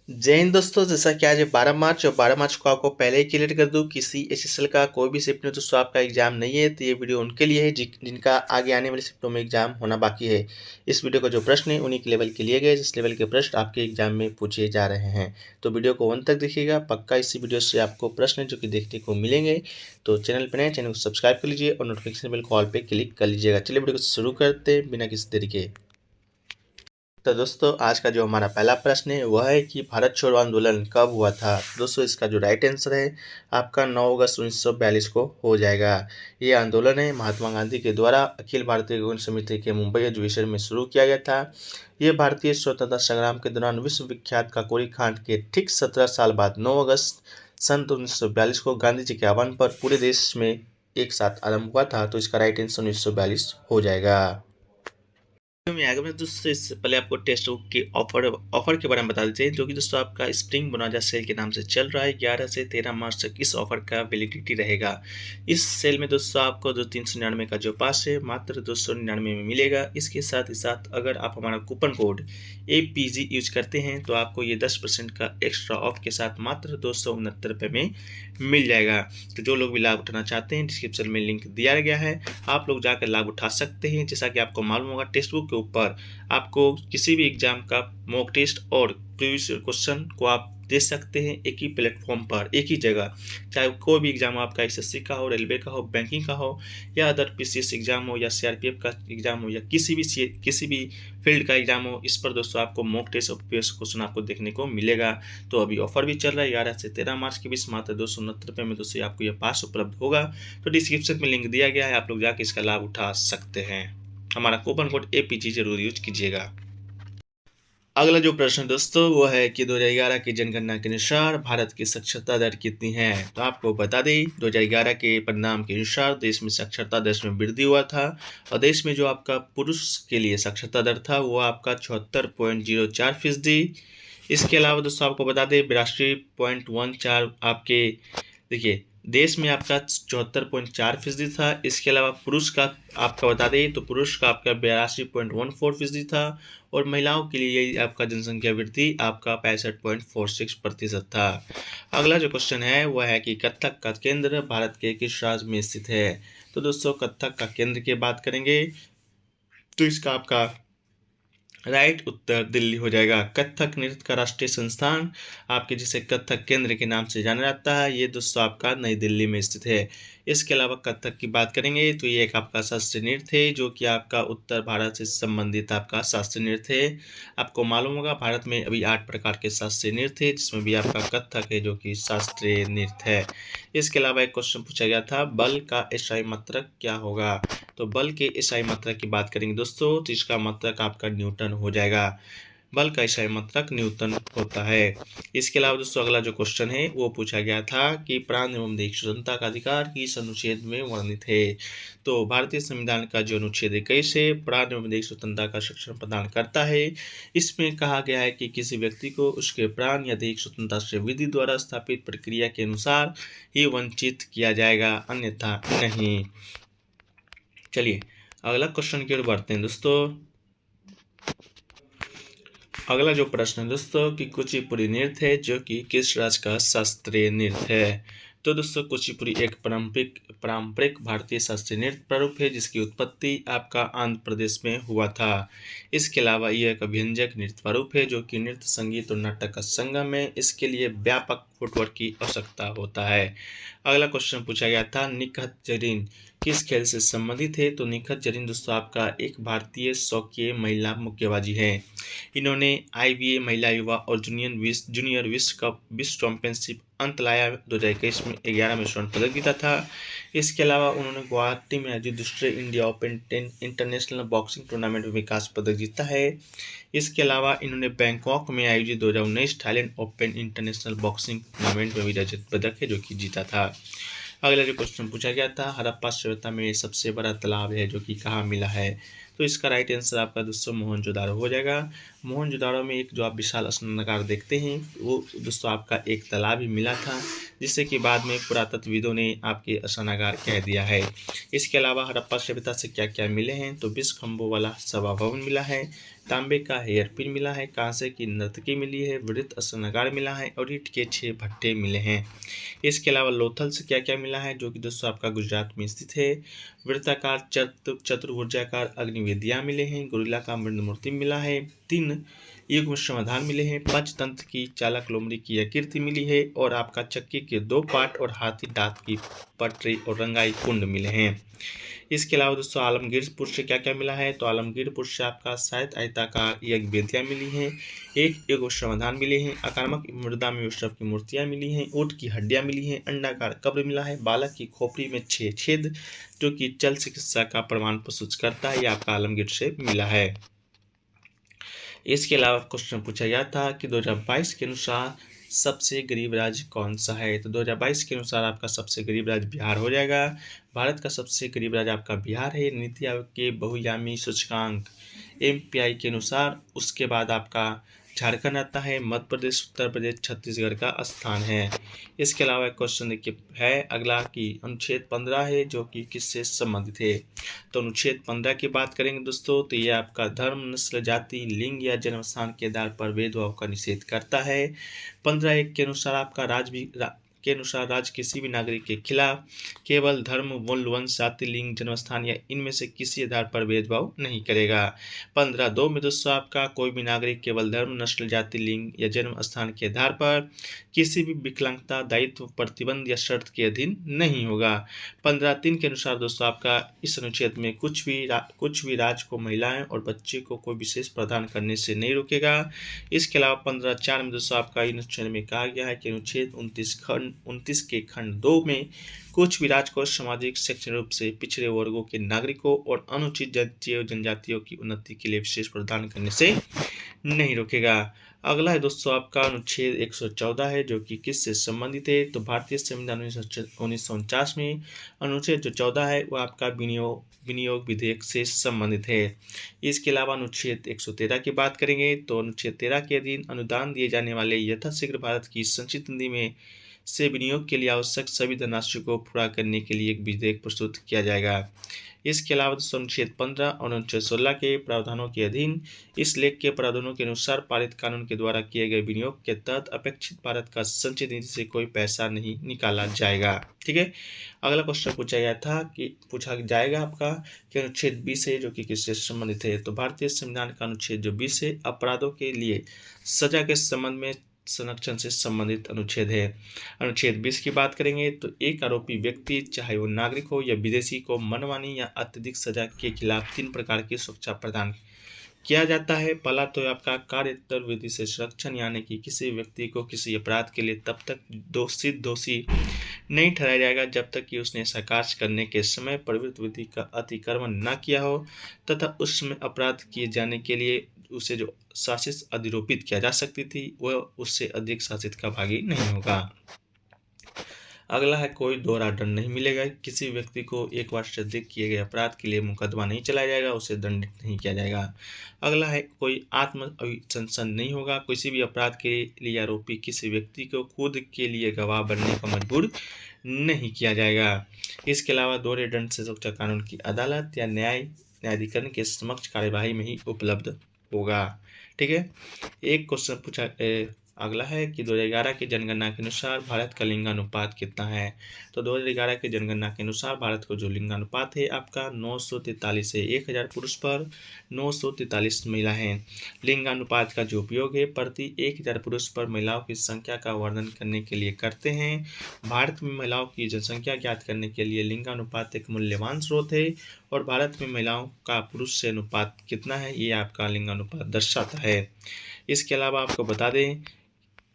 जय हिंद दोस्तों। जैसा कि आज 12 मार्च और 12 मार्च को आपको पहले ही क्लियर कर दूं, किसी एसएसएल का कोई भी शिफ्ट में दोस्तों आपका एग्जाम नहीं है, तो ये वीडियो उनके लिए है जिनका आगे आने वाले शिफ्टों में एग्जाम होना बाकी है। इस वीडियो का जो प्रश्न है उन्हीं के लेवल के लिए गए जिस लेवल के प्रश्न आपके एग्जाम में पूछे जा रहे हैं। तो वीडियो को अंत तक देखिएगा, पक्का इसी वीडियो से आपको प्रश्न जो कि देखने को मिलेंगे। तो चैनल पर नए, चैनल को सब्सक्राइब कर लीजिए और नोटिफिकेशन बेल कॉल पर क्लिक कर लीजिएगा। चलिए वीडियो को शुरू करते हैं बिना किसी देरी के। तो दोस्तों आज का जो हमारा पहला प्रश्न है वह है कि भारत छोड़ो आंदोलन कब हुआ था। दोस्तों इसका जो राइट आंसर है आपका 9 अगस्त 1942 को हो जाएगा। ये आंदोलन है महात्मा गांधी के द्वारा अखिल भारतीय कांग्रेस समिति के मुंबई अधिवेशन में शुरू किया गया था। ये भारतीय स्वतंत्रता संग्राम के दौरान विश्व विख्यात काकोरी कांड के ठीक 17 साल बाद 9 अगस्त सन 1942 को गांधी जी के आह्वान पर पूरे देश में एक साथ आरंभ हुआ था। तो इसका राइट आंसर 1942 हो जाएगा। में आगे में दोस्तों इससे पहले आपको टेक्स्ट बुक के ऑफर के बारे में बता देते हैं, जो कि दोस्तों आपका स्प्रिंग बोनाजा सेल के नाम से चल रहा है। 11 से 13 मार्च तक इस ऑफर का वैलिडिटी रहेगा। इस सेल में दोस्तों आपको 399 का जो पास है मात्र 299 में मिलेगा। इसके साथ ही साथ अगर आप हमारा कूपन कोड APG यूज करते हैं तो आपको ये 10% का एक्स्ट्रा ऑफ के साथ मात्र 269 रुपये में मिल जाएगा। तो जो लोग भी लाभ उठाना चाहते हैं डिस्क्रिप्शन में लिंक दिया गया है, आप लोग जाकर लाभ उठा सकते हैं। जैसा कि आपको मालूम होगा टेक्स्ट बुक के ऊपर आपको किसी भी एग्जाम का मॉक टेस्ट और प्रीवियस क्वेश्चन को आप दे सकते हैं एक ही प्लेटफॉर्म पर, एक ही जगह। चाहे कोई भी एग्जाम आपका SSC का हो, रेलवे का हो, बैंकिंग का हो या अदर PCS एग्जाम हो या CRPF का एग्जाम हो या किसी भी फील्ड का एग्जाम हो, इस पर दोस्तों आपको मॉक टेस्ट और प्रीवियस क्वेश्चन आपको देखने को मिलेगा। तो अभी ऑफर भी चल रहा है 11 से 13 मार्च के बीच मात्र 269 रुपये में दोस्तों आपको यह पास उपलब्ध होगा। तो डिस्क्रिप्शन में लिंक दिया गया है, आप लोग जाकर इसका लाभ उठा सकते हैं। हमारा कूपन कोड APG जरूर यूज कीजिएगा। अगला जो प्रश्न दोस्तों वो है कि 2011 की जनगणना के अनुसार भारत की साक्षरता दर कितनी है। तो आपको बता दें 2011 के परिणाम के अनुसार देश में साक्षरता दर में वृद्धि हुआ था और देश में जो आपका पुरुष के लिए साक्षरता दर था वो आपका 76.04%। इसके अलावा दोस्तों आपको बता दें 82.14 आपके देखिए देश में आपका 74.4% था। इसके अलावा पुरुष का आपका बता दें तो पुरुष का आपका 82.14% था और महिलाओं के लिए आपका जनसंख्या वृद्धि आपका 65.46% था। अगला जो क्वेश्चन है वह है कि कथक का केंद्र भारत के किस राज्य में स्थित है। तो दोस्तों कथक का केंद्र की बात करेंगे तो इसका आपका राइट उत्तर दिल्ली हो जाएगा। कथक नृत्य का राष्ट्रीय संस्थान आपके जिसे कथक केंद्र के नाम से जाना जाता है ये दोस्तों आपका नई दिल्ली में स्थित है। इसके अलावा कथक की बात करेंगे तो ये एक आपका शास्त्रीय नृत्य है जो कि आपका उत्तर भारत से संबंधित आपका शास्त्रीय नृत्य है। आपको मालूम होगा भारत में अभी 8 प्रकार के शास्त्रीय नृत्य है जिसमें भी आपका कथक है जो कि शास्त्रीय नृत्य है। इसके अलावा एक क्वेश्चन पूछा गया था बल का SI मात्रक क्या होगा। तो बल के SI मात्रक की बात करेंगे दोस्तों तो इसका मात्रक आपका न्यूटन हो जाएगा। बल का SI मात्रक न्यूटन होता है। इसके अलावा दोस्तों अगला जो क्वेश्चन है वो पूछा गया था कि प्राण एवं देश स्वतंत्रता का अधिकार किस अनुच्छेद में वर्णित है। तो भारतीय संविधान का जो अनुच्छेद 21 है प्राण एवं देश स्वतंत्रता का संरक्षण प्रदान करता है। इसमें कहा गया है कि किसी व्यक्ति को उसके प्राण या देश स्वतंत्रता से विधि द्वारा स्थापित प्रक्रिया के अनुसार ही वंचित किया जाएगा, अन्यथा नहीं। चलिए अगला क्वेश्चन की ओर बढ़ते हैं दोस्तों। अगला जो प्रश्न है दोस्तों कि कुचिपुड़ी नृत्य है जो कि किस राज्य का शास्त्रीय नृत्य है। तो दोस्तों कुचिपुड़ी एक पारंपरिक भारतीय शास्त्रीय नृत्य प्रारूप है जिसकी उत्पत्ति आपका आंध्र प्रदेश में हुआ था। इसके अलावा यह एक अभिव्यंजक नृत्य प्रारूप है जो कि नृत्य संगीत और नाटक का संगम है। इसके लिए व्यापक फुटवर्क की आवश्यकता होता है। अगला क्वेश्चन पूछा गया था निखत जरीन किस खेल से संबंधित है। तो निखत जरीन दोस्तों आपका एक भारतीय शौकीय महिला मुक्केबाजी है। इन्होंने IBA महिला युवा और जूनियर विश्व चैंपियनशिप अंत लाया 2021 में 11 में स्वर्ण पदक जीता था। इसके अलावा उन्होंने गुवाहाटी में आयोजित दूसरे India open 10 international boxing tournament में कांस्य पदक जीता है। इसके अलावा इन्होंने बैंकॉक में आयोजित 2019 Thailand open international boxing tournament में भी रजत पदक है जो कि जीता था। अगला जो क्वेश्चन पूछा गया था हड़प्पा सभ्यता में सबसे बड़ा तालाब है जो कि कहाँ मिला है। तो इसका राइट आंसर आपका दोस्तों मोहनजोदाड़ो हो जाएगा। मोहनजोदाड़ो में एक जो आप विशाल स्नानागार देखते हैं वो दोस्तों आपका एक तालाब ही मिला था जिससे कि बाद में पुरातत्वविदों ने आपके स्नानागार कह दिया है। इसके अलावा हड़प्पा सभ्यता से क्या क्या मिले हैं तो 20 खंभों वाला सभा भवन मिला है, तांबे का हेयर पिन मिला है, कांसे की नर्तकी मिली है, वृत्त स्नानागार मिला है और ईंट के 6 भट्टे मिले हैं। इसके अलावा लोथल से क्या क्या मिला है, जो कि दोस्तों आपका गुजरात में स्थित है। वृत्ताकार चतुर्भुजाकार अग्निवेदियाँ मिले हैं, गोरिल्ला का मृद मूर्ति मिला है, 3 युग्म समाधान मिले हैं, पंचतंत्र की चालक लोमड़ी की आकृति मिली है और आपका चक्की के 2 पार्ट और हाथी दांत की पटरी और रंगाई कुंड मिले हैं। इसके अलावा दोस्तों आलमगीरपुर से क्या क्या मिला है, तो आलमगीरपुर से आपका शायद आयताकार यज्ञ वेदियाँ मिली हैं, 1 युग्म समाधान मिले हैं, आक्रामक मृदा में वृषभ की मूर्तियाँ मिली हैं, ऊँट की हड्डियाँ मिली हैं, अंडाकार कब्र मिला है, बालक की खोपड़ी में 6 छेद जो कि चल चिकित्सा का प्रमाण प्रस्तुत करता है, यह आपका आलमगीर से मिला है। इसके अलावा क्वेश्चन पूछा गया था कि 2022 के अनुसार सबसे गरीब राज्य कौन सा है, तो 2022 के अनुसार आपका सबसे गरीब राज्य बिहार हो जाएगा। भारत का सबसे गरीब राज्य आपका बिहार है नीति आयोग के बहुआयामी सूचकांक MPI के अनुसार। उसके बाद आपका झारखंड आता है, मध्य प्रदेश, उत्तर प्रदेश, छत्तीसगढ़ का स्थान है। इसके अलावा एक क्वेश्चन देखिए है अगला कि अनुच्छेद 15 है जो कि किससे संबंधित है, तो अनुच्छेद 15 की बात करेंगे दोस्तों तो ये आपका धर्म, नस्ल, जाति, लिंग या जन्म स्थान के आधार पर भेदभाव का निषेध करता है। 15(1) के अनुसार आपका राज्य किसी भी नागरिक के खिलाफ केवल धर्म, मूल, वंश, जाति, लिंग, जन्म स्थान या इनमें से किसी आधार पर भेदभाव नहीं करेगा। 15(2) में दोस्तों आपका कोई भी नागरिक केवल धर्म, नस्ल, जाति, लिंग या जन्म स्थान के आधार पर किसी भी विकलांगता, दायित्व, प्रतिबंध या शर्त के अधीन नहीं होगा। 15(3) के अनुसार दोस्तों आपका इस अनुच्छेद में कुछ भी राज्य को महिलाएं और बच्चे को कोई विशेष प्रदान करने से नहीं रोकेगा। इसके अलावा 15(4) में दोस्तों आपका इन अनुच्छेद में कहा गया है कि अनुच्छेद 29 के खंड 2 में कुछ भी राज्य को सामाजिक शैक्षणिक रूप से पिछड़े वर्गों के नागरिकों और अनुसूचित जातियों जनजातियों की उन्नति के लिए विशेष प्रदान करने से नहीं रोकेगा। अगला है दोस्तों आपका अनुच्छेद 114 है जो कि किससे संबंधित है, तो भारतीय संविधान 1949 में अनुच्छेद जो 14 है वह आपका विनियोग विधेयक से संबंधित है। इसके अलावा अनुच्छेद 113 की बात करेंगे तो अनुच्छेद 13 के अधीन अनुदान दिए जाने वाले यथाशीघ्र भारत की संचित निधि में से विनियोग के लिए आवश्यक सभी धनराशि को पूरा करने के लिए एक विधेयक प्रस्तुत किया जाएगा। इसके अलावा अनुच्छेद 15 और अनुच्छेद 16 के प्रावधानों के अधीन इस लेख के प्रावधानों के अनुसार पारित कानून के द्वारा किए गए विनियोग के तहत अपेक्षित भारत का संचित निधि से कोई पैसा नहीं निकाला जाएगा। ठीक है, अगला क्वेश्चन पूछा जाएगा आपका कि अनुच्छेद 20 है जो कि किससे संबंधित है, तो भारतीय संविधान का अनुच्छेद जो 20 है अपराधों के लिए सजा के संबंध में संरक्षण से संबंधित अनुच्छेद है। अनुच्छेद 20 की बात करेंगे तो एक आरोपी व्यक्ति चाहे वो नागरिक हो या विदेशी को मनमानी या अत्यधिक सजा के खिलाफ 3 प्रकार की सुरक्षा प्रदान किया जाता है। पहला तो आपका कार्योत्तर विधि से संरक्षण, यानी कि किसी व्यक्ति को किसी अपराध के लिए तब तक दोषी नहीं ठहराया जाएगा जब तक कि उसने ऐसा कार्य करने के समय प्रवृत्त विधि का अतिक्रमण न किया हो तथा उस समय अपराध किए जाने के लिए उसे जो शासित अधिरोपित किया जा सकती थी वह उससे अधिक शासित का भागी नहीं होगा। अगला है कोई दोहरा दंड नहीं मिलेगा, किसी व्यक्ति को एक बार से अधिक किए गए अपराध के लिए मुकदमा नहीं चलाया जाएगा, उसे दंडित नहीं किया जाएगा। अगला है कोई आत्म अभिशंसन नहीं होगा, किसी भी अपराध के लिए आरोपी किसी व्यक्ति को खुद के लिए गवाह बनने को मजबूर नहीं किया जाएगा। इसके अलावा दोहरे दंड से सुरक्षा कानून की अदालत या न्यायाधिकरण के समक्ष कार्यवाही में ही उपलब्ध होगा। ठीक है, एक क्वेश्चन अगला है कि 2011 की जनगणना के अनुसार भारत का लिंगानुपात कितना है, तो 2011 की जनगणना के अनुसार भारत को जो लिंगानुपात है आपका 943 है, 1000 पुरुष पर 943 महिला हैं। लिंगानुपात का जो उपयोग है प्रति 1000 पुरुष पर महिलाओं की संख्या का वर्णन करने के लिए करते हैं। भारत में महिलाओं की जनसंख्या ज्ञात करने के लिए लिंगानुपात एक मूल्यवान स्रोत है और भारत में महिलाओं का पुरुष से अनुपात कितना है ये आपका लिंगानुपात दर्शाता है। इसके अलावा आपको बता दें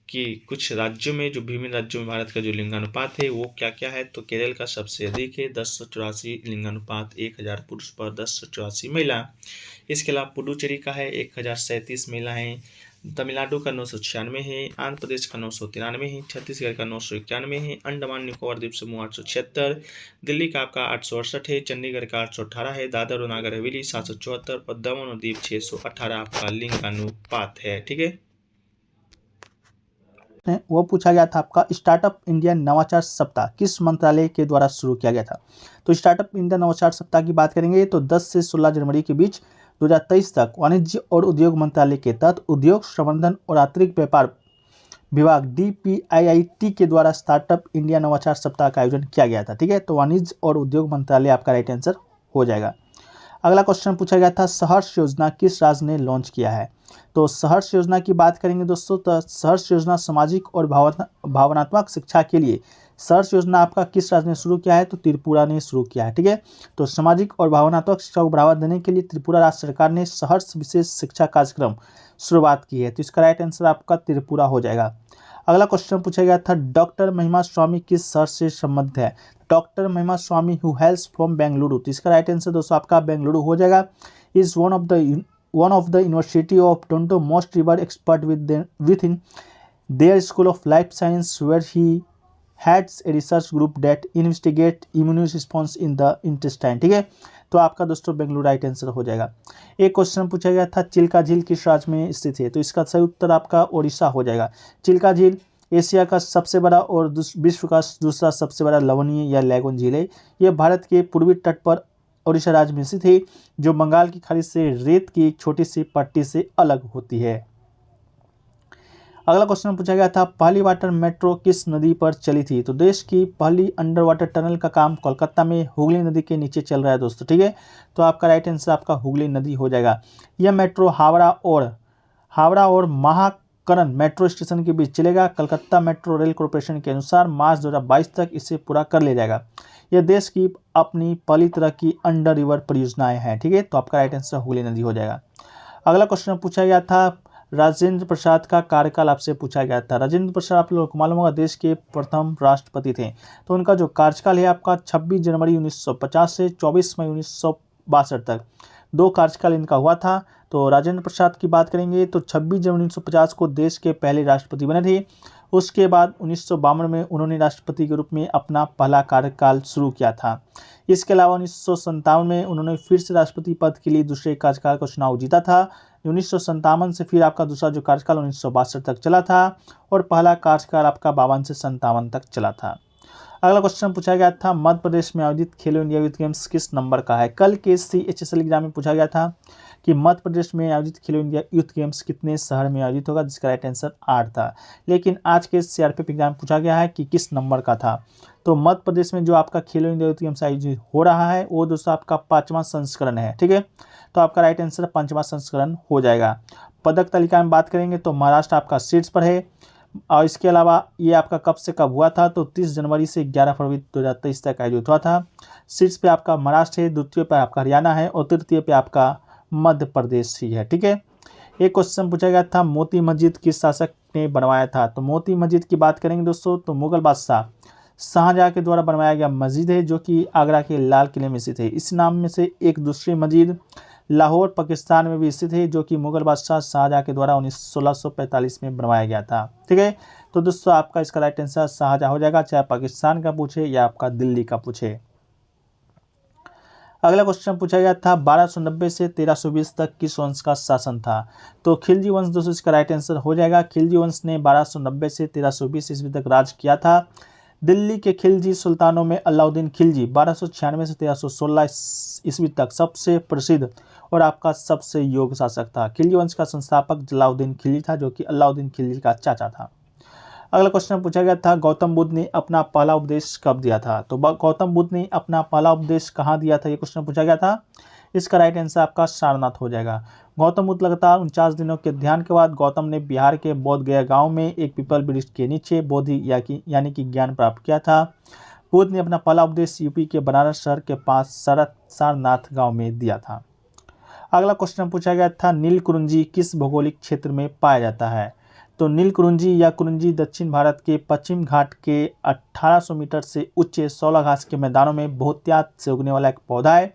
कि कुछ राज्यों में विभिन्न राज्यों में भारत का जो लिंगानुपात है वो क्या क्या है, तो केरल का सबसे अधिक है 1084 लिंगानुपात, 1000 पुरुष पर 1084 महिला। इसके अलावा पुडुचेरी का है 1037 महिला हैं, तमिलनाडु का 996 है, आंध्र प्रदेश का 993 है, छत्तीसगढ़ का 991 है, अंडमान निकोबार द्वीप समूह 876, दिल्ली का आपका 868 है, चंडीगढ़ का 818 है, दादर और नगर हवेली 774 और दमन और दीव 618 आपका लिंगानुपात है। ठीक है, वो पूछा गया था आपका स्टार्टअप इंडिया नवाचार सप्ताह किस मंत्रालय के द्वारा शुरू किया गया था, तो स्टार्टअप इंडिया नवाचार सप्ताह की बात करेंगे तो 10 से 16 जनवरी के बीच 2023 तक वाणिज्य और उद्योग मंत्रालय के तहत उद्योग संवर्धन और आंतरिक व्यापार विभाग DPIIT के द्वारा स्टार्टअप इंडिया नवाचार सप्ताह का आयोजन किया गया था। ठीक है, तो वाणिज्य और उद्योग मंत्रालय आपका राइट आंसर हो जाएगा। अगला क्वेश्चन पूछा गया था, सहर्ष योजना किस राज्य ने लॉन्च किया है? तो सहर्ष योजना की बात करेंगे दोस्तों, तो सहर्ष योजना सामाजिक और भावनात्मक शिक्षा के लिए सहर्ष योजना आपका किस राज्य ने शुरू किया है? तो त्रिपुरा ने शुरू किया है। ठीक है, तो सामाजिक और भावनात्मक शिक्षा को बढ़ावा देने के लिए त्रिपुरा राज्य सरकार ने सहर्ष विशेष शिक्षा कार्यक्रम शुरुआत की है। तो इसका राइट आंसर आपका त्रिपुरा हो जाएगा। अगला क्वेश्चन पूछा गया था, डॉक्टर महिमा स्वामी किस शहर से संबद्ध है? Doctor Mahima Swami who hails from Bengaluru. तो इसका राइट आंसर दोस्तों आपका बेंगलुरु हो जाएगा। Is one of the University of Toronto most river expert within their school of life science where he heads a research group that investigate immune response in the intestine. ठीक है, तो आपका दोस्तों Bengaluru right answer हो जाएगा। एक question पूछा गया था, चिल्का झील किस राज्य में स्थित है? तो इसका सही उत्तर आपका ओडिशा हो जाएगा। चिल्का झील एशिया का सबसे बड़ा और विश्व का दूसरा सबसे बड़ा लवणीय या लैगून झील है। यह भारत के पूर्वी तट पर ओडिशा राज्य में स्थित है, जो बंगाल की खाड़ी से रेत की एक छोटी सी पट्टी से अलग होती है। अगला क्वेश्चन पूछा गया था, पहली वाटर मेट्रो किस नदी पर चली थी? तो देश की पहली अंडर वाटर टनल का काम कोलकाता में हुगली नदी के नीचे चल रहा है दोस्तों। ठीक है, तो आपका राइट आंसर आपका हुगली नदी हो जाएगा। यह मेट्रो हावड़ा और महाकरण मेट्रो स्टेशन के बीच चलेगा। कलकत्ता मेट्रो रेल कॉरपोरेशन के अनुसार मार्च 2022 तक इसे पूरा कर लिया जाएगा। यह देश की अपनी पहली तरह की अंडर रिवर परियोजनाएं हैं। ठीक है, तो आपका राइट आंसर हुगली नदी हो जाएगा। अगला क्वेश्चन पूछा गया था, राजेंद्र प्रसाद का कार्यकाल आपसे पूछा गया था। राजेंद्र प्रसाद आप लोगों को मालूम होगा देश के प्रथम राष्ट्रपति थे। तो उनका जो कार्यकाल है आपका 26 जनवरी 1950 से 24 मई 1962 तक 2 कार्यकाल इनका हुआ था। तो राजेंद्र प्रसाद की बात करेंगे तो 26 जनवरी 1950 को देश के पहले राष्ट्रपति बने थे। उसके बाद 1952 में उन्होंने राष्ट्रपति के रूप में अपना पहला कार्यकाल शुरू किया था। इसके अलावा 1957 में उन्होंने फिर से राष्ट्रपति पद के लिए दूसरे कार्यकाल का चुनाव जीता था। 1957 से फिर आपका दूसरा जो कार्यकाल 1962 तक चला था और पहला कार्यकाल आपका 52 से 57 तक चला था। अगला क्वेश्चन पूछा गया था, मध्य प्रदेश में आयोजित खेलो इंडिया यूथ गेम्स किस नंबर का है? कल के CHSL एग्जाम में पूछा गया था कि मध्य प्रदेश में आयोजित खेलो इंडिया यूथ गेम्स कितने शहर में आयोजित होगा, जिसका राइट आंसर 8 था। लेकिन आज के CRPF एग्जाम पूछा गया है कि किस नंबर का था। तो मध्य प्रदेश में जो आपका खेलो इंडिया यूथ गेम्स आयोजित हो रहा है वो दोस्तों आपका 5वां संस्करण है। ठीक है, तो आपका राइट आंसर 5वां संस्करण हो जाएगा। पदक तालिका में बात करेंगे तो महाराष्ट्र आपका शीर्ष पर है। और इसके अलावा ये आपका कब से कब हुआ था? तो 30 जनवरी से 11 फरवरी 2023 तक आयोजित हुआ था। शीर्ष पे आपका महाराष्ट्र है, द्वितीय पे आपका हरियाणा है और तृतीय पे आपका मध्य प्रदेश ही है। ठीक है, एक क्वेश्चन पूछा गया था, मोती मस्जिद किस शासक ने बनवाया था? तो मोती मस्जिद की बात करेंगे दोस्तों तो मुगल बादशाह शाहजहां के द्वारा बनवाया गया मस्जिद है, जो कि आगरा के लाल किले में स्थित है। इस नाम में से एक दूसरी मस्जिद लाहौर पाकिस्तान में भी स्थित है, जो कि मुगल बादशाह शाहजहां के द्वारा 1645 में बनवाया गया था। ठीक है, तो दोस्तों आपका इसका राइट आंसर शाहजहां हो जाएगा, चाहे पाकिस्तान का पूछे या आपका दिल्ली का पूछे। अगला क्वेश्चन पूछा गया था, 1290 से 1320 तक किस वंश का शासन था? तो खिलजी वंश दोस्तों इसका राइट आंसर हो जाएगा। खिलजी वंश ने 1290 से 1320 ईस्वी तक राज किया था। दिल्ली के खिलजी सुल्तानों में अलाउद्दीन खिलजी 1296 से 1316 ईस्वी तक सबसे प्रसिद्ध और आपका सबसे योग्य शासक था। खिलजी वंश का संस्थापक जलाउद्दीन खिलजी था, जो कि अलाउद्दीन खिलजी का चाचा था। अगला क्वेश्चन पूछा गया था, गौतम बुद्ध ने अपना पहला उपदेश कब दिया था? तो गौतम बुद्ध ने अपना पहला उपदेश कहाँ दिया था, ये क्वेश्चन पूछा गया था। इसका राइट आंसर आपका सारनाथ हो जाएगा। गौतम बुद्ध लगातार 49 दिनों के ध्यान के बाद गौतम ने बिहार के बोध गया गांव में एक पीपल वृक्ष के नीचे बोधि यानी कि ज्ञान प्राप्त किया था। बुद्ध ने अपना पहला उपदेश यूपी के बनारस शहर के पास सारनाथ गांव में दिया था। अगला क्वेश्चन पूछा गया था, नीलकुरुंजी किस भौगोलिक क्षेत्र में पाया जाता है? तो नीलकुरुंजी या कुरुंजी दक्षिण भारत के पश्चिम घाट के 1800 मीटर से ऊंचे 16 घास के मैदानों में बहुतायत से उगने वाला एक पौधा है।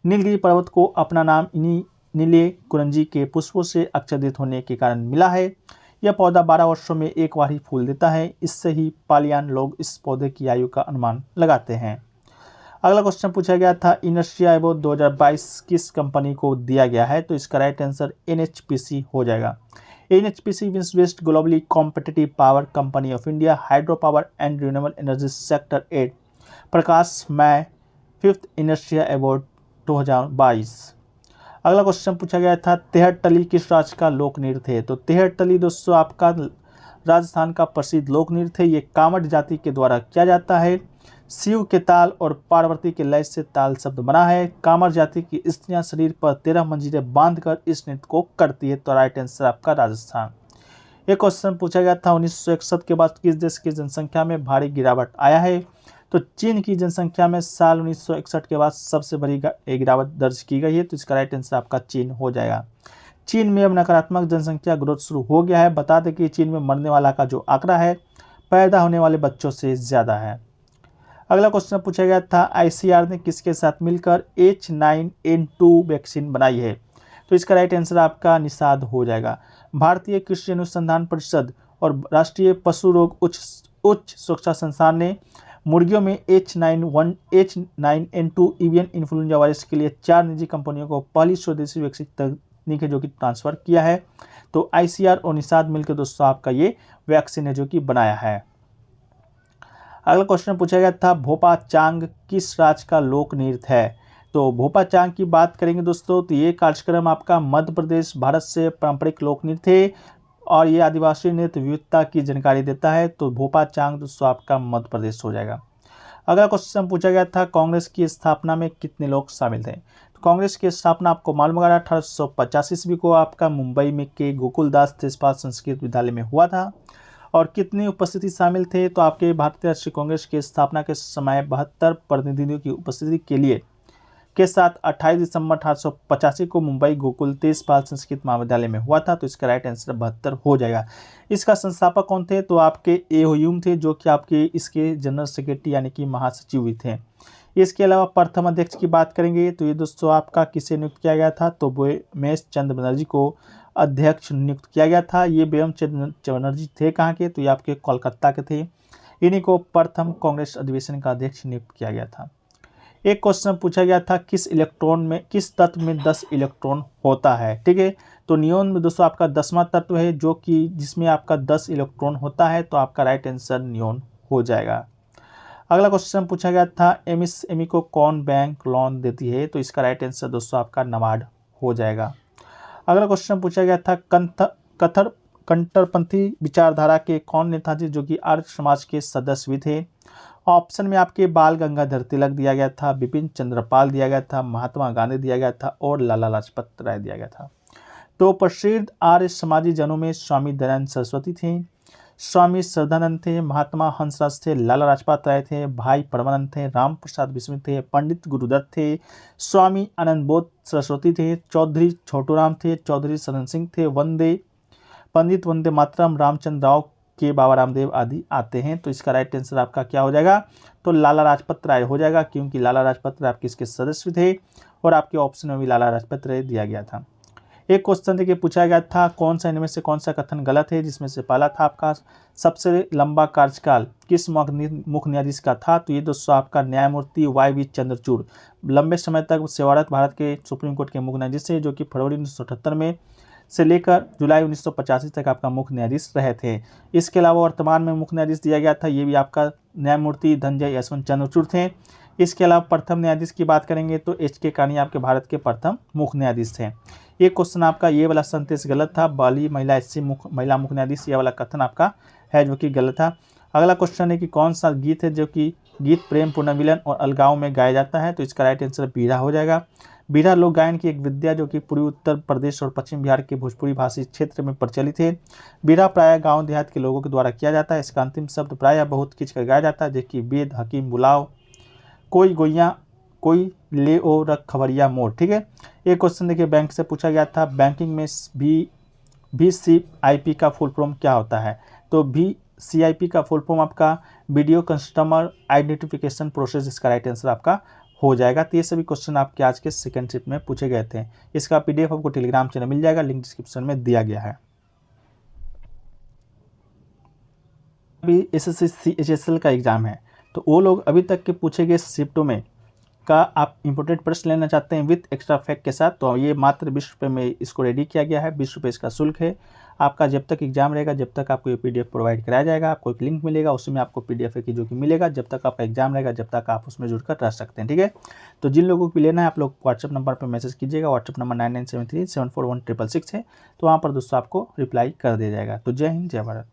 नीलगिरी पर्वत को अपना नाम इन्हीं नीले कुरुंजी के पुष्पों से आच्छादित होने के कारण मिला है। यह पौधा 12 वर्षों में एक बार ही फूल देता है। इससे ही पालियान लोग इस पौधे की आयु का अनुमान लगाते हैं। अगला क्वेश्चन पूछा गया था, इनर्शिया अवार्ड 2022 किस कंपनी को दिया गया है? तो इसका राइट आंसर NHPC हो जाएगा। NHPC means West Globally Competitive Power Company of India, Hydro Power and Renewable Energy Sector 8 प्रकाश मैं 5th इनर्शिया अवार्ड 2022। अगला क्वेश्चन पूछा गया था तेहटली किस राज्य का लोक नृत्य है। तो तेहटली दोस्तों आपका राजस्थान का प्रसिद्ध लोक नृत्य है। ये कामट जाति के द्वारा किया जाता है। शिव के ताल और पार्वती के लय से ताल शब्द बना है। कामर जाति की स्त्रियां शरीर पर 13 मंजिलें बांधकर इस नृत्य को करती है। तो राइट आंसर आपका राजस्थान। एक क्वेश्चन पूछा गया था 1961 के बाद किस देश की जनसंख्या में भारी गिरावट आया है। तो चीन की जनसंख्या में साल 1961 के बाद सबसे बड़ी गिरावट दर्ज की गई है। तो इसका राइट आंसर आपका चीन हो जाएगा। चीन में अब नकारात्मक जनसंख्या ग्रोथ शुरू हो गया है। बता दें कि चीन में मरने वाला का जो आंकड़ा है पैदा होने वाले बच्चों से ज़्यादा है। अगला क्वेश्चन पूछा गया था आईसीआर ने किसके साथ मिलकर H9N2 वैक्सीन बनाई है। तो इसका राइट आंसर आपका निषाद हो जाएगा। भारतीय कृषि अनुसंधान परिषद और राष्ट्रीय पशु रोग उच्च सुरक्षा संस्थान ने मुर्गियों में H9N2 एवियन इन्फ्लुएंजा वायरस के लिए 4 निजी कंपनियों को पहली स्वदेशी वैक्सीन तकनीक है जो कि ट्रांसफर किया है। तो आईसीआर और निषाद मिलकर दोस्तों आपका ये वैक्सीन है जो कि बनाया है। अगला क्वेश्चन पूछा गया था भोपा चांग किस राज्य का लोक नृत्य है। तो भोपा चांग की बात करेंगे दोस्तों तो ये कार्यक्रम आपका मध्य प्रदेश भारत से पारंपरिक लोक नृत्य है और ये आदिवासी नृत्य विविधता की जानकारी देता है। तो भोपा चांग दोस्तों आपका मध्य प्रदेश हो जाएगा। अगला क्वेश्चन पूछा गया था कांग्रेस की स्थापना में कितने लोग शामिल थे। तो कांग्रेस की स्थापना आपको मालूम होगा 1885 ईस्वी को आपका मुंबई में के गोकुलदास तेजपाल संस्कृत विद्यालय में हुआ था। और कितनी उपस्थिति शामिल थे। तो आपके भारतीय राष्ट्रीय कांग्रेस की स्थापना के समय 72 प्रतिनिधियों की उपस्थिति के साथ 28 दिसंबर 1885 को मुंबई गोकुल तेजपाल संस्कृत महाविद्यालय में हुआ था। तो इसका राइट आंसर 72 हो जाएगा। इसका संस्थापक कौन थे। तो आपके ए ह्यूम थे जो कि आपके इसके जनरल सेक्रेटरी यानी कि महासचिव भी थे। इसके अलावा प्रथम अध्यक्ष की बात करेंगे तो ये दोस्तों आपका किसे नियुक्त किया गया था। तो व्योमेश चंद्र बनर्जी को अध्यक्ष नियुक्त किया गया था। ये व्योम चंद्र बनर्जी थे कहाँ के। तो ये आपके कोलकाता के थे। इन्हीं को प्रथम कांग्रेस अधिवेशन का अध्यक्ष नियुक्त किया गया था। एक क्वेश्चन पूछा गया था किस तत्व में 10 इलेक्ट्रॉन होता है। ठीक है। तो नियोन में दोस्तों आपका 10वां तत्व है जो कि जिसमें आपका 10 इलेक्ट्रॉन होता है। तो आपका राइट आंसर नियोन हो जाएगा। अगला क्वेश्चन पूछा गया था एमएसएमई को कौन बैंक लोन देती है। तो इसका राइट आंसर दोस्तों आपका नाबार्ड हो जाएगा। अगला क्वेश्चन पूछा गया था कट्टरपंथी विचारधारा के कौन नेता थे जो कि आर्य समाज के सदस्य भी थे। ऑप्शन में आपके बाल गंगाधर तिलक दिया गया था, बिपिन चंद्रपाल दिया गया था, महात्मा गांधी दिया गया था और लाला लाजपत राय दिया गया था। तो प्रसिद्ध आर्य समाजी जनों में स्वामी दयानंद सरस्वती थे, स्वामी श्रद्धानंद थे, महात्मा हंसराज थे, लाला लाजपत राय थे, भाई परमानंद थे, राम प्रसाद बिस्मिल थे, पंडित गुरुदत्त थे, स्वामी आनंद बोध सरस्वती थे, चौधरी छोटूराम थे, चौधरी सरन सिंह थे, पंडित वंदे मातरम रामचंद्र राव के बाबा रामदेव आदि आते हैं। तो इसका राइट आंसर आपका क्या हो जाएगा। तो लाला लाजपत राय हो जाएगा क्योंकि लाला लाजपत राय आपके इसके सदस्य थे और आपके ऑप्शन में भी लाला लाजपत राय दिया गया था। एक क्वेश्चन देखिए पूछा गया था कौन सा इनमें से कौन सा कथन गलत है। जिसमें से पहला था आपका सबसे लंबा कार्यकाल किस मुख्य न्यायाधीश का था। तो ये दोस्तों आपका न्यायमूर्ति YV चंद्रचूड़ लंबे समय तक सेवारत भारत के सुप्रीम कोर्ट के मुख्य न्यायाधीश थे जो कि फरवरी 1978 में से लेकर जुलाई 1985 तक आपका मुख्य न्यायाधीश रहे थे। इसके अलावा वर्तमान में मुख्य न्यायाधीश दिया गया था ये भी आपका न्यायमूर्ति धनंजय यशवंत चंद्रचूड़ थे। इसके अलावा प्रथम न्यायाधीश की बात करेंगे तो HK कानी आपके भारत के प्रथम मुख्य न्यायाधीश थे। ये क्वेश्चन आपका ये वाला संदेश गलत था, बाली महिला SC महिला मुख्य न्यायाधीश ये वाला कथन आपका है जो कि गलत था। अगला क्वेश्चन है कि कौन सा गीत है जो कि गीत प्रेम पुनर्मिलन और अलगाव में गाया जाता है। तो इसका राइट आंसर बीड़ा हो जाएगा। बीड़ा लोक गायन की एक विद्या जो कि पूर्वी उत्तर प्रदेश और पश्चिम बिहार के भोजपुरी भाषी क्षेत्र में प्रचलित है। बीड़ा प्रायः गांव देहात के लोगों के द्वारा किया जाता है। इसका अंतिम शब्द प्रायः बहुत खींचकर गाया जाता है जबकि वेद हकीम बुलाओ कोई गोइया कोई ले ओ रख खबरिया मोर। ठीक है। एक क्वेश्चन देखिए बैंक से पूछा गया था बैंकिंग में VCIP का फुल फॉर्म क्या होता है। तो VCIP का फुल फॉर्म आपका वीडियो कस्टमर आइडेंटिफिकेशन प्रोसेस इसका राइट आंसर आपका हो जाएगा। तो ये सभी क्वेश्चन आपके आज के सेकंड शिफ्ट में पूछे गए थे। इसका PDF आपको टेलीग्राम चैनल मिल जाएगा, लिंक डिस्क्रिप्शन में दिया गया है। अभी SSC HSL का एग्जाम है तो वो लोग अभी तक के पूछे गए शिफ्टों में का आप इंपोर्टेड प्रश्न लेना चाहते हैं विथ एक्स्ट्रा फैक्ट के साथ, तो ये मात्र 20 रुपये में इसको रेडी किया गया है। 20 रुपये इसका शुल्क है। आपका जब तक एग्जाम रहेगा, जब तक आपको ये PDF प्रोवाइड कराया जाएगा, आपको एक लिंक मिलेगा, उसमें आपको PDF की जो कि मिलेगा। जब तक आपका एग्जाम रहेगा, जब तक आप उसमें जुड़कर रह सकते हैं, ठीक है। तो जिन लोगों को लेना है, आप लोग व्हाट्सअप नंबर पर मैसेज कीजिएगा। व्हाट्सअप नंबर 9973741666 है। तो वहाँ पर दोस्तों आपको रिप्लाई कर दिया जाएगा। तो जय हिंद, जय भारत।